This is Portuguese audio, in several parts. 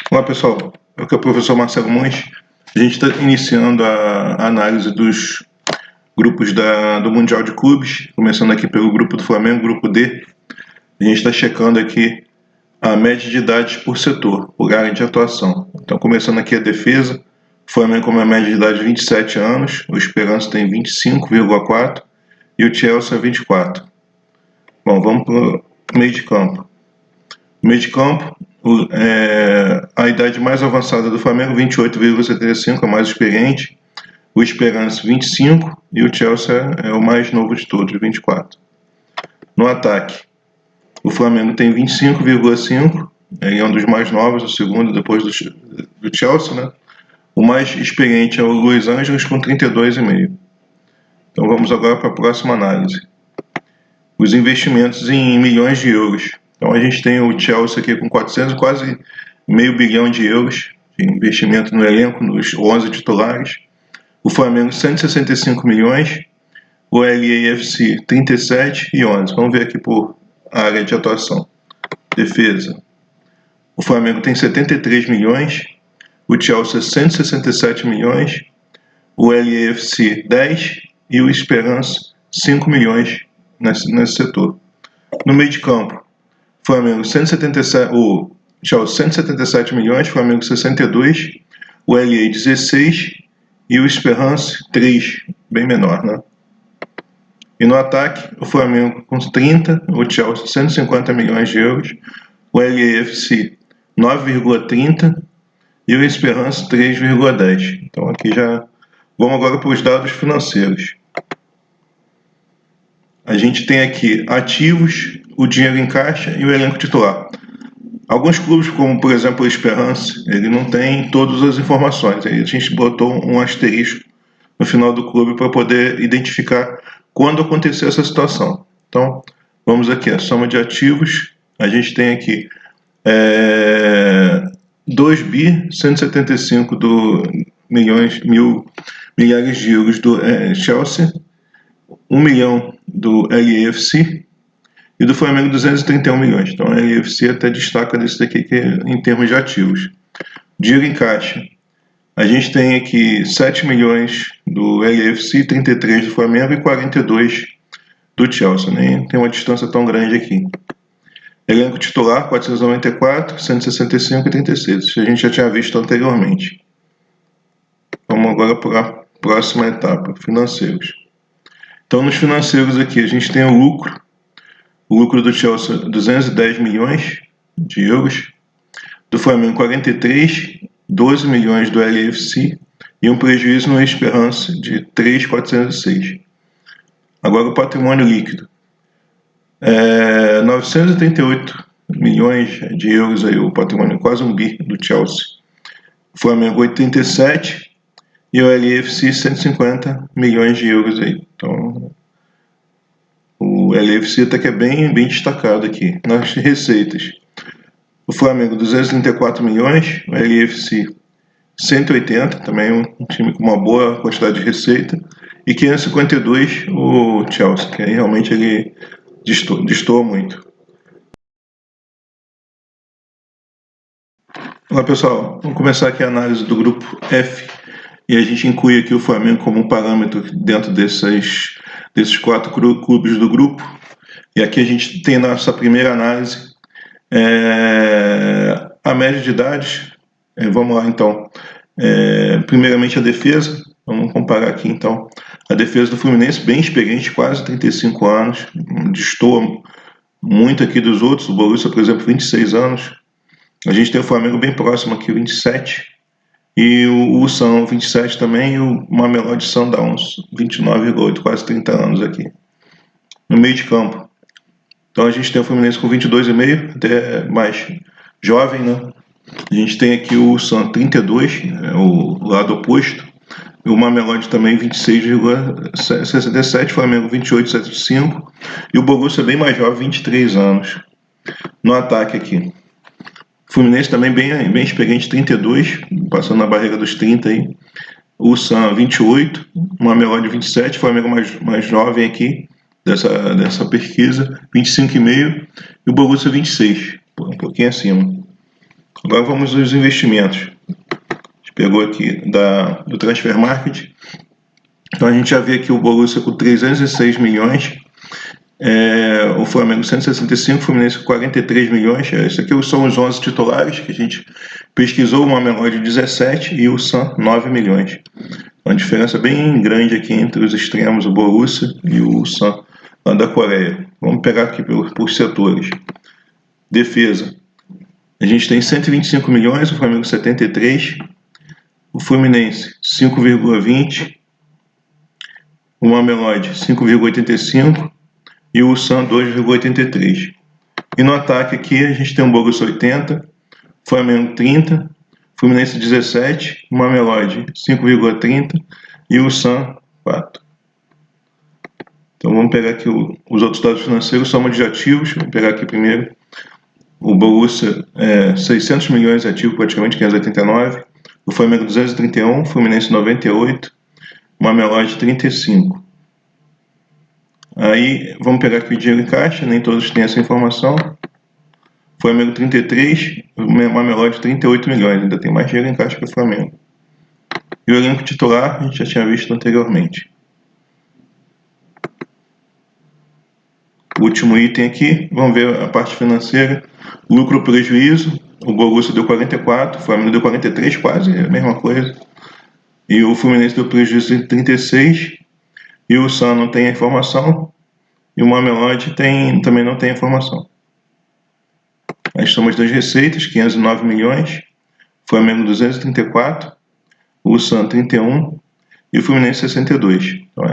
Olá pessoal, aqui é o professor Marcelo Monte. A gente está iniciando a análise dos grupos do Mundial de Clubes, começando aqui pelo grupo do Flamengo, grupo D. A gente está checando aqui a média de idades por setor, por área de atuação. Então, começando aqui a defesa, o Flamengo com uma média de idade de 27 anos, o Esperança tem 25,4 e o Chelsea 24. Bom, vamos para o meio de campo. Meio de campo, a idade mais avançada do Flamengo, 28,75, a mais experiente. O Esperança, 25, e o Chelsea é o mais novo de todos, 24. No ataque, o Flamengo tem 25,5, ele é um dos mais novos, o segundo depois do Chelsea, né? O mais experiente é o Luiz Ângeles, com 32,5. Então vamos agora para a próxima análise. Os investimentos em milhões de euros. Então a gente tem o Chelsea aqui com 400, quase meio bilhão de euros de investimento no elenco, nos 11 titulares. O Flamengo 165 milhões, o LAFC 37 e 11. Vamos ver aqui por área de atuação. Defesa. O Flamengo tem 73 milhões, o Chelsea 167 milhões, o LAFC 10 e o Esperança 5 milhões nesse setor. No meio de campo, Flamengo 177, o Chelsea 177 milhões, Flamengo 62, o LA 16 e o Esperance 3, bem menor, né? E no ataque, o Flamengo com 30, o Chelsea 150 milhões de euros, o LAFC 9,30 e o Esperance 3,10. Então aqui já vamos agora para os dados financeiros. A gente tem aqui ativos, o dinheiro em caixa e o elenco titular. Alguns clubes, como por exemplo o Esperance, ele não tem todas as informações. Aí a gente botou um asterisco no final do clube para poder identificar quando acontecer essa situação. Então, vamos aqui, a soma de ativos. A gente tem aqui 2 bi 175 milhares de euros do Chelsea, 1 milhão do LAFC e do Flamengo 231 milhões. Então a LAFC até destaca desse daqui que é em termos de ativos. Dinheiro em caixa. A gente tem aqui 7 milhões do LAFC, 33 do Flamengo e 42 do Chelsea. Nem tem uma distância tão grande aqui. Elenco titular 494, 165 e 36. Isso a gente já tinha visto anteriormente. Vamos agora para a próxima etapa, financeiros. Então, nos financeiros aqui, a gente tem o lucro do Chelsea 210 milhões de euros, do Flamengo 43, 12 milhões do LAFC e um prejuízo no Esperance de 3.406. Agora o patrimônio líquido. 938 milhões de euros aí, o patrimônio, quase um bi do Chelsea. O Flamengo 87 e o LAFC 150 milhões de euros aí. Então, o LAFC até que é bem destacado aqui nas receitas. O Flamengo 234 milhões, o LAFC 180, também um time com uma boa quantidade de receita, e 552 o Chelsea, que aí realmente ele destoa muito. Olá pessoal, vamos começar aqui a análise do grupo F, e a gente inclui aqui o Flamengo como um parâmetro dentro desses 4 clubes do grupo. E aqui a gente tem nossa primeira análise, a média de idades. Vamos lá então. Primeiramente a defesa, vamos comparar aqui então. A defesa do Fluminense, bem experiente, quase 35 anos, destoa muito aqui dos outros. O Borussia, por exemplo, 26 anos. A gente tem o Flamengo bem próximo aqui, 27. E o São 27 também, e o Mamelodi Sundowns 29,8, quase 30 anos aqui. No meio de campo, então a gente tem o Fluminense com 22,5, até mais jovem, né? A gente tem aqui o São 32, o lado oposto, e o Mamelodi também 26,67, Flamengo 28,75, e o Borussia bem mais jovem, 23 anos. No ataque aqui, Fluminense também bem experiente, 32, passando na barreira dos 30 aí. O Sam 28, o Mamelodi 27, Flamengo mais jovem aqui dessa pesquisa, 25,5, e o Borussia 26, um pouquinho acima. Agora vamos aos investimentos. A gente pegou aqui do Transfer Market. Então a gente já vê aqui o Borussia com 306 milhões, o Flamengo 165, o Fluminense 43 milhões. Esses aqui são os 11 titulares que a gente pesquisou, uma Mamelodi 17 e o San 9 milhões. Uma diferença bem grande aqui entre os extremos, o Borussia e o San lá da Coreia. Vamos pegar aqui por setores. Defesa. A gente tem 125 milhões, o Flamengo 73, o Fluminense 5,20, o Mamelodi 5,85 e o San 2,83. E no ataque aqui a gente tem o Borussia 80, Flamengo 30, Fluminense 17, o Mamelodi 5,30 e o San 4. Então vamos pegar aqui os outros dados financeiros, soma de ativos. Vamos pegar aqui primeiro o Borussia 600 milhões de ativo, praticamente 589, o Flamengo 231, o Fluminense 98, o Mamelodi 35. Aí vamos pegar aqui o dinheiro em caixa, nem todos têm essa informação. Flamengo 33, o Mamelodi 38 milhões, ainda tem mais dinheiro em caixa que o Flamengo. E o elenco titular a gente já tinha visto anteriormente. O último item aqui, vamos ver a parte financeira. Lucro prejuízo, o Borussia deu 44, o Flamengo deu 43, quase a mesma coisa. E o Fluminense deu prejuízo de 36, e o San não tem a informação, e o Mamelodi também não tem a informação. As somas das receitas, 509 milhões, Flamengo 234, o San 31 e o Fluminense 62. Então,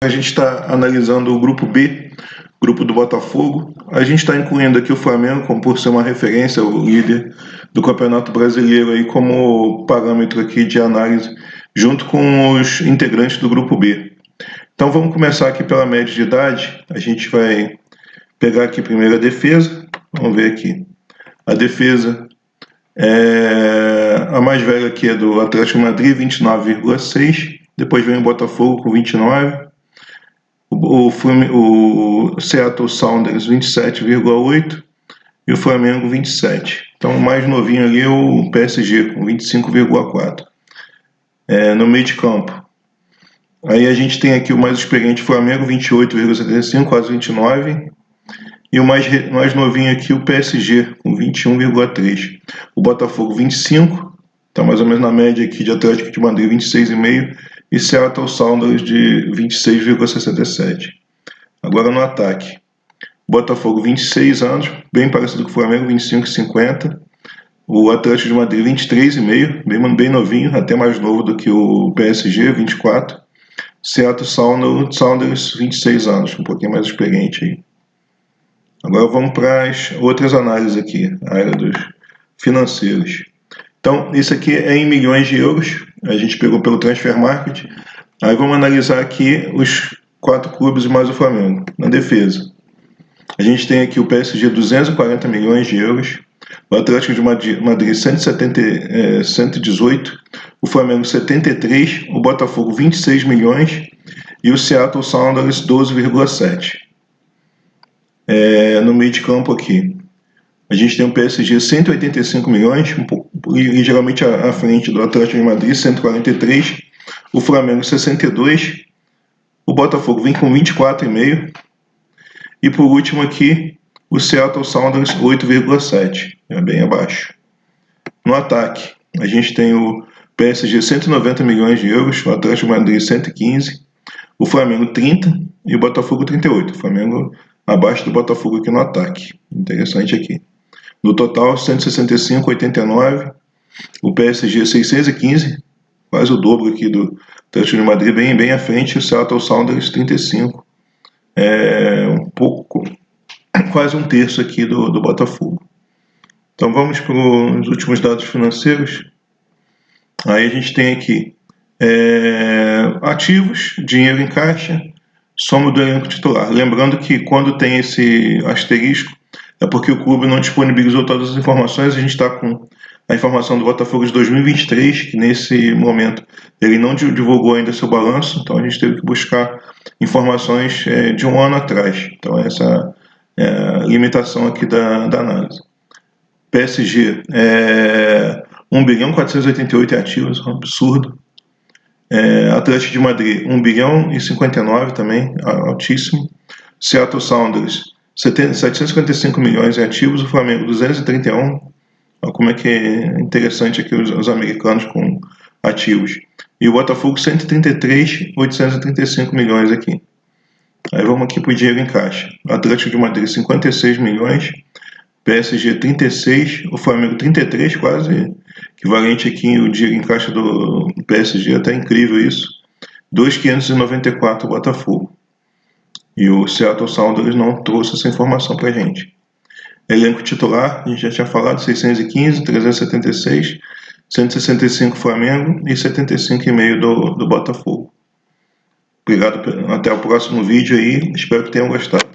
a gente está analisando o grupo B, grupo do Botafogo. A gente está incluindo aqui o Flamengo, como por ser uma referência, o líder do Campeonato Brasileiro, aí como parâmetro aqui de análise, junto com os integrantes do grupo B. Então vamos começar aqui pela média de idade. A gente vai pegar aqui primeiro a defesa. Vamos ver aqui. A defesa, a mais velha aqui é do Atlético de Madrid, 29,6. Depois vem o Botafogo com 29. O Seattle Sounders 27,8 e o Flamengo 27. Então o mais novinho ali é o PSG com 25,4. No meio de campo. Aí a gente tem aqui o mais experiente Flamengo 28,75, quase 29. E o mais novinho aqui o PSG com 21,3. O Botafogo 25, está mais ou menos na média aqui de Atlético de Madrid 26,5. E Seattle Sounders de 26,67. Agora no ataque. Botafogo 26 anos, bem parecido com o Flamengo, 25,50. O Atlético de Madrid 23,5, bem novinho, até mais novo do que o PSG, 24. Seattle Sounders 26 anos, um pouquinho mais experiente aí. Agora vamos para as outras análises aqui, a área dos financeiros. Então, isso aqui é em milhões de euros. A gente pegou pelo Transfer Market. Aí vamos analisar aqui os 4 clubes mais o Flamengo. Na defesa, a gente tem aqui o PSG 240 milhões de euros, o Atlético de Madrid 118, o Flamengo 73, o Botafogo 26 milhões e o Seattle Sounders 12,7. No meio de campo aqui, a gente tem o PSG 185 milhões, ligeiramente à frente do Atlético de Madrid, 143, o Flamengo 62, o Botafogo vem com 24,5 e por último aqui o Seattle Sounders 8,7, bem abaixo. No ataque, a gente tem o PSG 190 milhões de euros, o Atlético de Madrid 115, o Flamengo 30 e o Botafogo 38. O Flamengo abaixo do Botafogo aqui no ataque, interessante aqui. No total, 165,89, o PSG 615, quase o dobro aqui do Atlético de Madrid, bem à frente, o Seattle Sounders 35, um pouco, quase um terço aqui do Botafogo. Então vamos para os últimos dados financeiros. Aí a gente tem aqui ativos, dinheiro em caixa, soma do elenco titular. Lembrando que quando tem esse asterisco, é porque o clube não disponibilizou todas as informações. A gente está com a informação do Botafogo de 2023, que nesse momento ele não divulgou ainda seu balanço, então a gente teve que buscar informações de um ano atrás. Então essa limitação aqui da análise. PSG, 1 bilhão 488 ativos, um absurdo. Atlético de Madrid, 1 bilhão e 59 também, altíssimo. Seattle Sounders, 755 milhões em ativos. O Flamengo, 231. Olha como é que é interessante aqui os americanos com ativos. E o Botafogo, 133,835 milhões aqui. Aí vamos aqui para o dinheiro em caixa. Atlético de Madrid, 56 milhões. PSG, 36. O Flamengo, 33, quase equivalente aqui o dinheiro em caixa do PSG. Até incrível isso. 2,594 o Botafogo. E o Seattle Sounders não trouxe essa informação para a gente. Elenco titular, a gente já tinha falado, 615, 376, 165 Flamengo e 75,5 do Botafogo. Obrigado, até o próximo vídeo aí, espero que tenham gostado.